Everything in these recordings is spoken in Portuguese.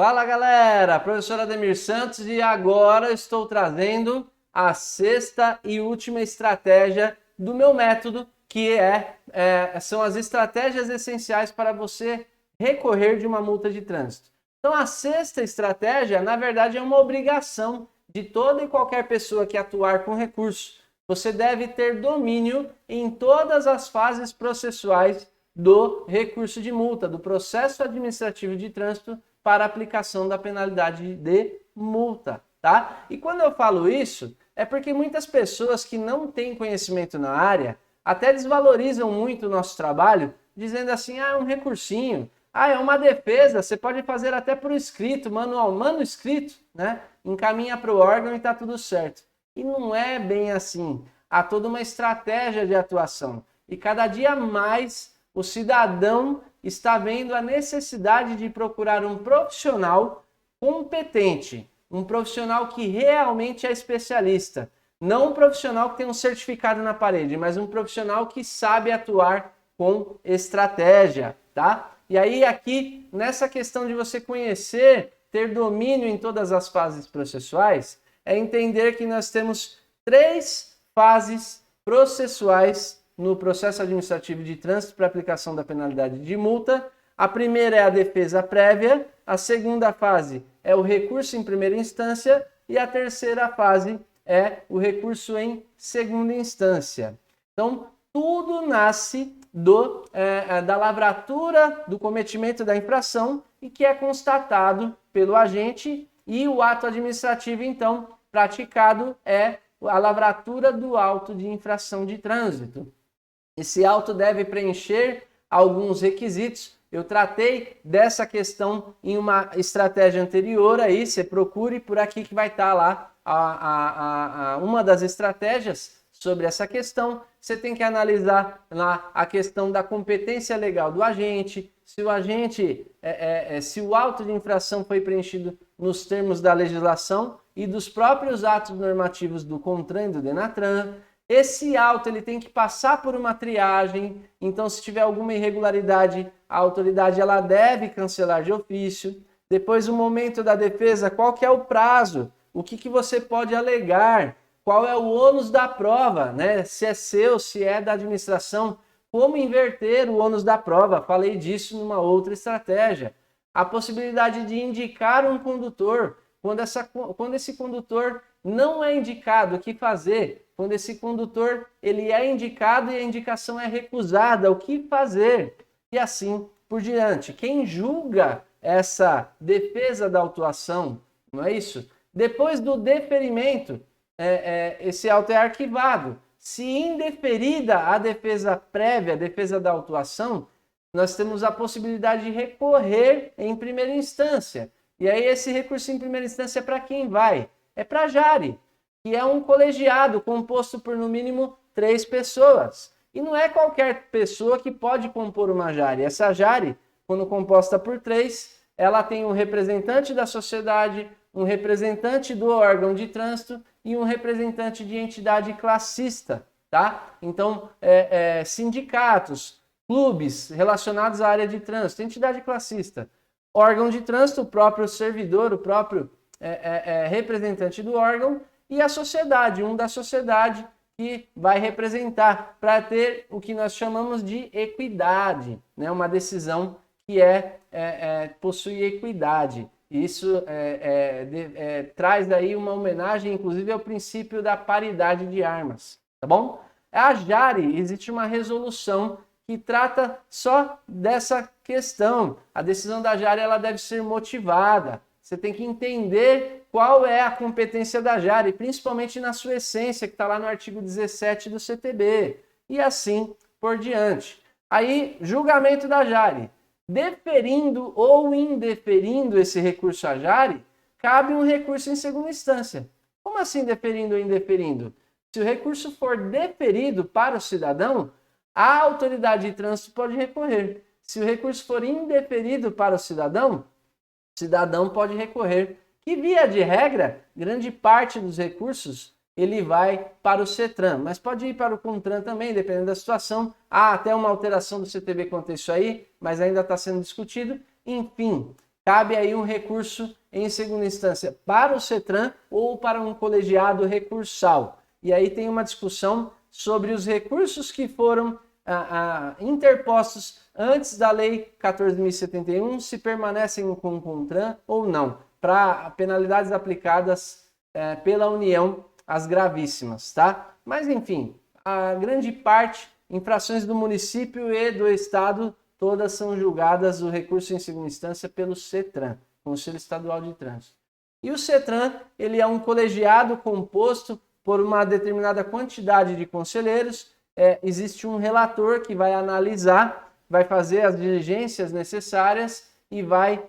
Fala galera, professor Ademir Santos e agora estou trazendo a sexta e última estratégia do meu método, que são as estratégias essenciais para você recorrer de uma multa de trânsito. Então a sexta estratégia, na verdade, é uma obrigação de toda e qualquer pessoa que atuar com recurso. Você deve ter domínio em todas as fases processuais do recurso de multa, do processo administrativo de trânsito para aplicação da penalidade de multa, tá? E quando eu falo isso, é porque muitas pessoas que não têm conhecimento na área até desvalorizam muito o nosso trabalho, dizendo assim, é um recursinho, é uma defesa, você pode fazer até por escrito, manuscrito, né? Encaminha para o órgão e está tudo certo. E não é bem assim. Há toda uma estratégia de atuação. E cada dia mais o cidadão está vendo a necessidade de procurar um profissional competente, um profissional que realmente é especialista. Não um profissional que tem um certificado na parede, mas um profissional que sabe atuar com estratégia, tá? E aí aqui, nessa questão de você conhecer, ter domínio em todas as fases processuais, é entender que nós temos 3 fases processuais no processo administrativo de trânsito para aplicação da penalidade de multa. A primeira é a defesa prévia, a segunda fase é o recurso em primeira instância e a terceira fase é o recurso em segunda instância. Então, tudo nasce da lavratura do cometimento da infração e que é constatado pelo agente, e o ato administrativo, então, praticado é a lavratura do auto de infração de trânsito. Esse auto deve preencher alguns requisitos. Eu tratei dessa questão em uma estratégia anterior, aí você procure por aqui que vai estar lá uma das estratégias sobre essa questão. Você tem que analisar lá a questão da competência legal do agente, se o agente, se o auto de infração foi preenchido nos termos da legislação e dos próprios atos normativos do CONTRAN e do DENATRAN. Esse auto ele tem que passar por uma triagem, então se tiver alguma irregularidade, a autoridade ela deve cancelar de ofício. Depois o momento da defesa, qual que é o prazo? O que você pode alegar? Qual é o ônus da prova, né? Se é seu, se é da administração, como inverter o ônus da prova? Falei disso numa outra estratégia. A possibilidade de indicar um condutor, quando esse condutor não é indicado, o que fazer? Quando esse condutor ele é indicado e a indicação é recusada, o que fazer? E assim por diante. Quem julga essa defesa da autuação, não é isso? Depois do deferimento, esse auto é arquivado. Se indeferida a defesa prévia, a defesa da autuação, nós temos a possibilidade de recorrer em primeira instância. E aí esse recurso em primeira instância é para quem vai? É para a Jari, que é um colegiado composto por no mínimo 3 pessoas. E não é qualquer pessoa que pode compor uma Jari. Essa Jari, quando composta por 3, ela tem um representante da sociedade, um representante do órgão de trânsito e um representante de entidade classista, tá? Então, sindicatos, clubes relacionados à área de trânsito, entidade classista, órgão de trânsito, o próprio servidor, o próprio representante do órgão, e a sociedade, um da sociedade que vai representar, para ter o que nós chamamos de equidade, né? Uma decisão que possui equidade. Isso traz aí uma homenagem, inclusive, ao princípio da paridade de armas, tá bom? A Jari, existe uma resolução que trata só dessa questão. A decisão da Jari ela deve ser motivada. Você tem que entender qual é a competência da Jari, principalmente na sua essência, que está lá no artigo 17 do CTB, e assim por diante. Aí, julgamento da Jari. Deferindo ou indeferindo esse recurso à Jari, cabe um recurso em segunda instância. Como assim deferindo ou indeferindo? Se o recurso for deferido para o cidadão, a autoridade de trânsito pode recorrer. Se o recurso for indeferido para o cidadão pode recorrer. Que, via de regra, grande parte dos recursos ele vai para o CETRAN, mas pode ir para o CONTRAN também, dependendo da situação. Há até uma alteração do CTB quanto a isso aí, mas ainda está sendo discutido. Enfim, cabe aí um recurso em segunda instância para o CETRAN ou para um colegiado recursal. E aí tem uma discussão sobre os recursos que foram interpostos antes da Lei 14.071, se permanecem com o CONTRAN ou não, para penalidades aplicadas pela União, as gravíssimas, tá? Mas enfim, a grande parte, infrações do município e do estado, todas são julgadas o recurso em segunda instância pelo CETRAN, Conselho Estadual de Trânsito. E o CETRAN, ele é um colegiado composto por uma determinada quantidade de conselheiros, existe um relator que vai analisar, vai fazer as diligências necessárias e vai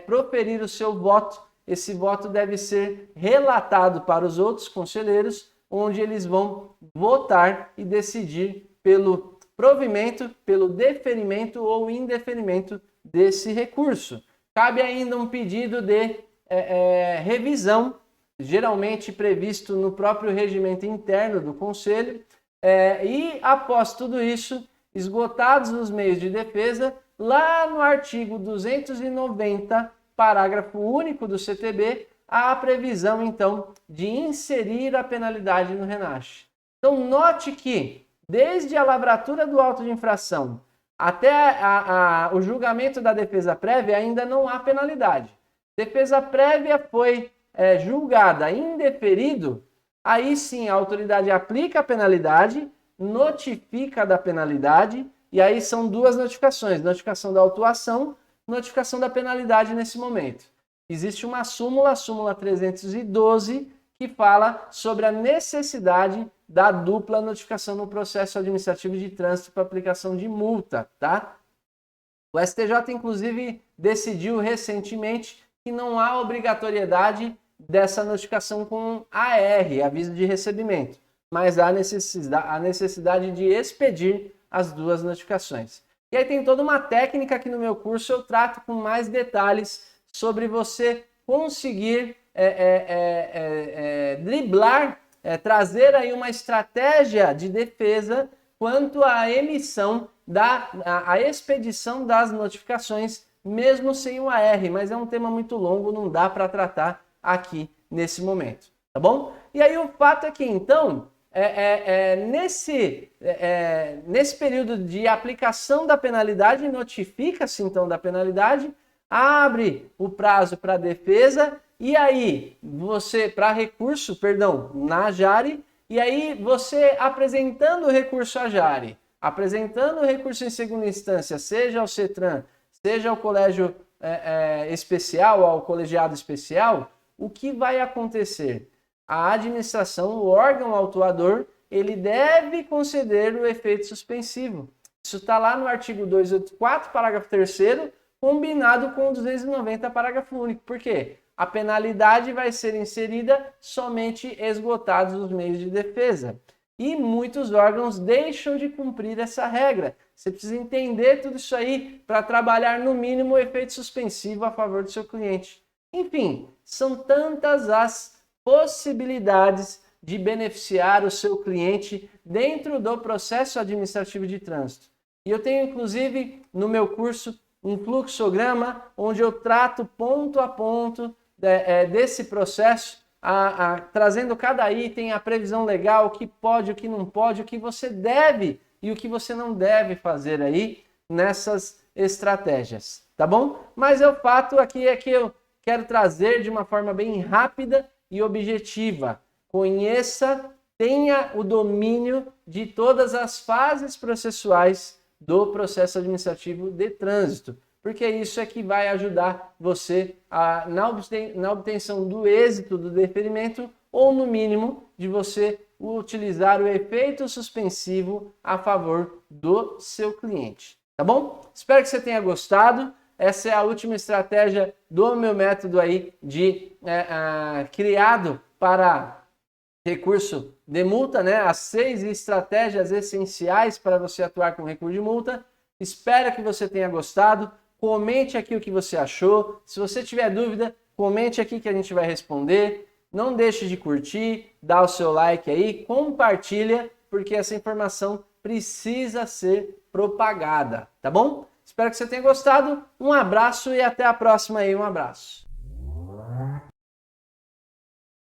proferir o seu voto. Esse voto deve ser relatado para os outros conselheiros, onde eles vão votar e decidir pelo provimento, pelo deferimento ou indeferimento desse recurso. Cabe ainda um pedido de revisão, geralmente previsto no próprio regimento interno do Conselho, e após tudo isso, esgotados os meios de defesa, lá no artigo 290, parágrafo único do CTB, há a previsão, então, de inserir a penalidade no RENACH. Então, note que, desde a lavratura do auto de infração até o julgamento da defesa prévia, ainda não há penalidade. Defesa prévia foi julgada indeferido, aí sim a autoridade aplica a penalidade, notifica da penalidade, e aí são duas notificações, notificação da autuação, notificação da penalidade nesse momento. Existe uma súmula, a súmula 312, que fala sobre a necessidade da dupla notificação no processo administrativo de trânsito para aplicação de multa, tá? O STJ, inclusive, decidiu recentemente que não há obrigatoriedade dessa notificação com AR, aviso de recebimento, mas há a necessidade de expedir as duas notificações. E aí tem toda uma técnica que no meu curso eu trato com mais detalhes sobre você conseguir driblar, trazer aí uma estratégia de defesa quanto à emissão, a expedição das notificações, mesmo sem o AR, mas é um tema muito longo, não dá para tratar aqui nesse momento, tá bom? E aí o fato é que, então, nesse período de aplicação da penalidade, notifica-se então da penalidade, abre o prazo para defesa e aí você, para recurso, perdão, na JARE, e aí você apresentando o recurso à JARE, apresentando o recurso em segunda instância, seja ao CETRAN, seja ao colégio especial, ao colegiado especial, o que vai acontecer? A administração, o órgão autuador, ele deve conceder o efeito suspensivo. Isso está lá no artigo 284, parágrafo 3º, combinado com o 290, parágrafo único. Por quê? A penalidade vai ser inserida somente esgotados os meios de defesa. E muitos órgãos deixam de cumprir essa regra. Você precisa entender tudo isso aí para trabalhar no mínimo o efeito suspensivo a favor do seu cliente. Enfim, são tantas as possibilidades de beneficiar o seu cliente dentro do processo administrativo de trânsito. E eu tenho, inclusive, no meu curso, um fluxograma onde eu trato ponto a ponto desse processo, trazendo cada item, a previsão legal, o que pode, o que não pode, o que você deve e o que você não deve fazer aí nessas estratégias, tá bom? Mas o fato aqui é que eu quero trazer de uma forma bem rápida e objetiva. Conheça, tenha o domínio de todas as fases processuais do processo administrativo de trânsito, porque isso é que vai ajudar você na obtenção do êxito do deferimento ou, no mínimo, de você utilizar o efeito suspensivo a favor do seu cliente. Tá bom? Espero que você tenha gostado. Essa é a última estratégia do meu método aí criado para recurso de multa, né? As 6 estratégias essenciais para você atuar com recurso de multa. Espero que você tenha gostado. Comente aqui o que você achou. Se você tiver dúvida, comente aqui que a gente vai responder. Não deixe de curtir, dar o seu like aí, compartilha, porque essa informação precisa ser propagada, tá bom? Espero que você tenha gostado. Um abraço e até a próxima aí. Um abraço.